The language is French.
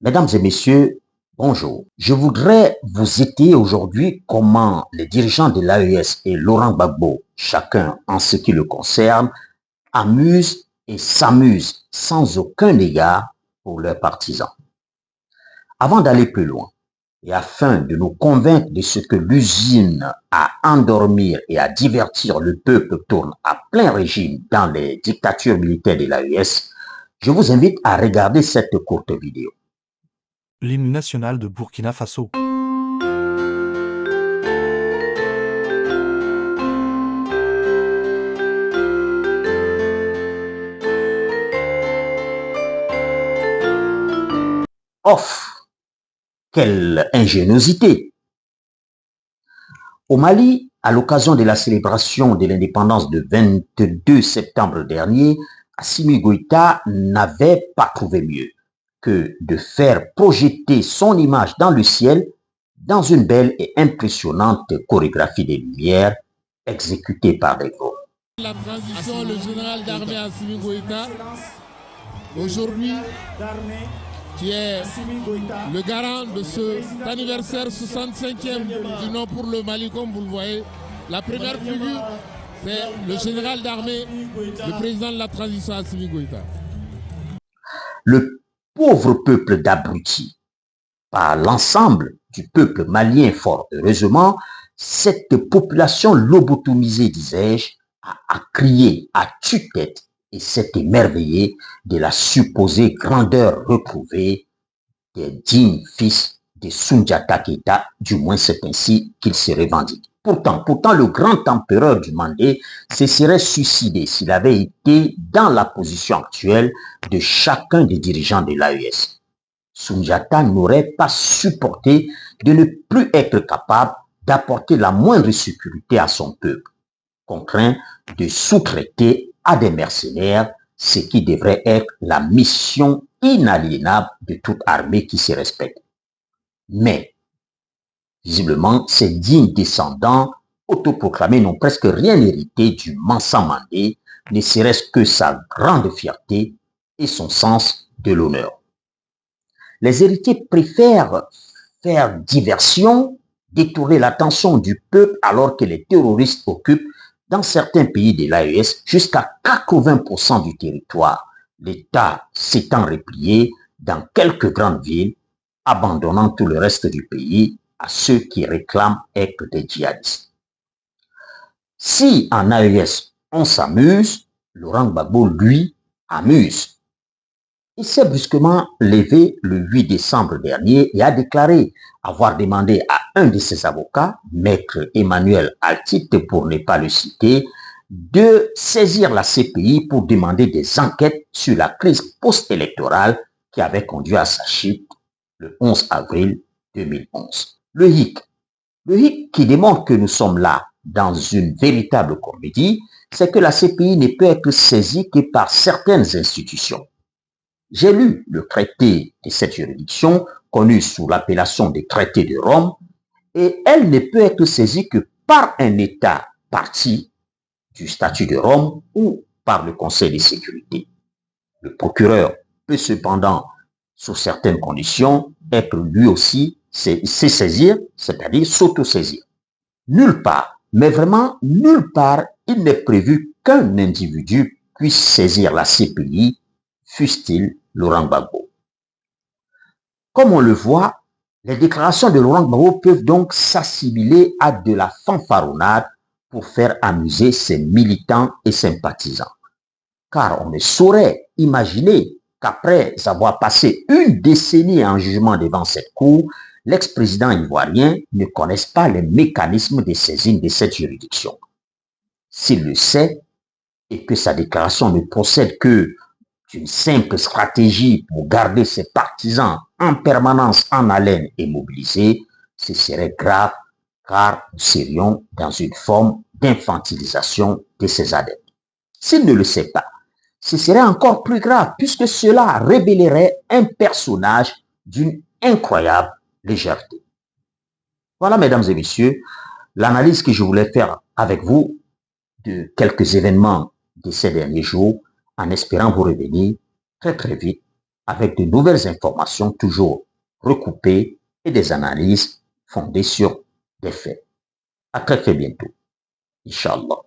Mesdames et messieurs, bonjour. Je voudrais vous étayer aujourd'hui comment les dirigeants de l'AES et Laurent Gbagbo, chacun en ce qui le concerne, amusent et s'amusent sans aucun égard pour leurs partisans. Avant d'aller plus loin, et afin de nous convaincre de ce que l'usine à endormir et à divertir le peuple tourne à plein régime dans les dictatures militaires de l'AES, je vous invite à regarder cette courte vidéo. L'hymne national de Burkina Faso. Off! Quelle ingéniosité! Au Mali, à l'occasion de la célébration de l'indépendance du 22 septembre dernier, Assimi Goïta n'avait pas trouvé mieux que de faire projeter son image dans le ciel dans une belle et impressionnante chorégraphie des lumières exécutée par des gros. La transition, le général d'armée Assimi Goïta, aujourd'hui, qui est le garant de cet anniversaire 65e du nom pour le Mali, comme vous le voyez. La première figure, c'est le général d'armée, le président de la transition Assimi Goïta. Le pauvre peuple d'abrutis, par l'ensemble du peuple malien fort heureusement, cette population lobotomisée, disais-je, a crié à tue-tête et s'est émerveillé de la supposée grandeur retrouvée des dignes fils de Soundiata Keïta, du moins c'est ainsi qu'il se revendique. Pourtant, le grand empereur du Mandé se serait suicidé s'il avait été dans la position actuelle de chacun des dirigeants de l'AES. Soundiata n'aurait pas supporté de ne plus être capable d'apporter la moindre sécurité à son peuple, contraint de sous-traiter à des mercenaires, ce qui devrait être la mission inaliénable de toute armée qui se respecte. Mais, visiblement, ces dignes descendants autoproclamés n'ont presque rien hérité du Mansa Mandé, ne serait-ce que sa grande fierté et son sens de l'honneur. Les héritiers préfèrent faire diversion, détourner l'attention du peuple alors que les terroristes occupent dans certains pays de l'AES jusqu'à 80% du territoire, l'État s'étant replié dans quelques grandes villes, abandonnant tout le reste du pays à ceux qui réclament être des djihadistes. Si en AES on s'amuse, Laurent Gbagbo, lui, amuse. Il s'est brusquement levé le 8 décembre dernier et a déclaré avoir demandé à un de ses avocats, maître Emmanuel Altit pour ne pas le citer, de saisir la CPI pour demander des enquêtes sur la crise post-électorale qui avait conduit à sa chute le 11 avril 2011. Le hic qui démontre que nous sommes là dans une véritable comédie, c'est que la CPI ne peut être saisie que par certaines institutions. J'ai lu le traité de cette juridiction, connu sous l'appellation des traités de Rome, et elle ne peut être saisie que par un État parti du statut de Rome ou par le Conseil de sécurité. Le procureur peut cependant, sous certaines conditions, être lui aussi se saisir, c'est-à-dire s'autosaisir. Nulle part, mais vraiment nulle part, il n'est prévu qu'un individu puisse saisir la CPI, fût-il Laurent Gbagbo. Comme on le voit, les déclarations de Laurent Gbagbo peuvent donc s'assimiler à de la fanfaronnade pour faire amuser ses militants et sympathisants. Car on ne saurait imaginer qu'après avoir passé une décennie en jugement devant cette cour, l'ex-président ivoirien ne connaisse pas les mécanismes de saisine de cette juridiction. S'il le sait et que sa déclaration ne procède que d'une simple stratégie pour garder ses partisans en permanence en haleine et mobilisés, ce serait grave car nous serions dans une forme d'infantilisation de ses adeptes. S'il ne le sait pas, ce serait encore plus grave puisque cela révélerait un personnage d'une incroyable légèreté. Voilà, mesdames et messieurs, l'analyse que je voulais faire avec vous de quelques événements de ces derniers jours, en espérant vous revenir très très vite avec de nouvelles informations toujours recoupées et des analyses fondées sur des faits. À très très bientôt. Inch'Allah.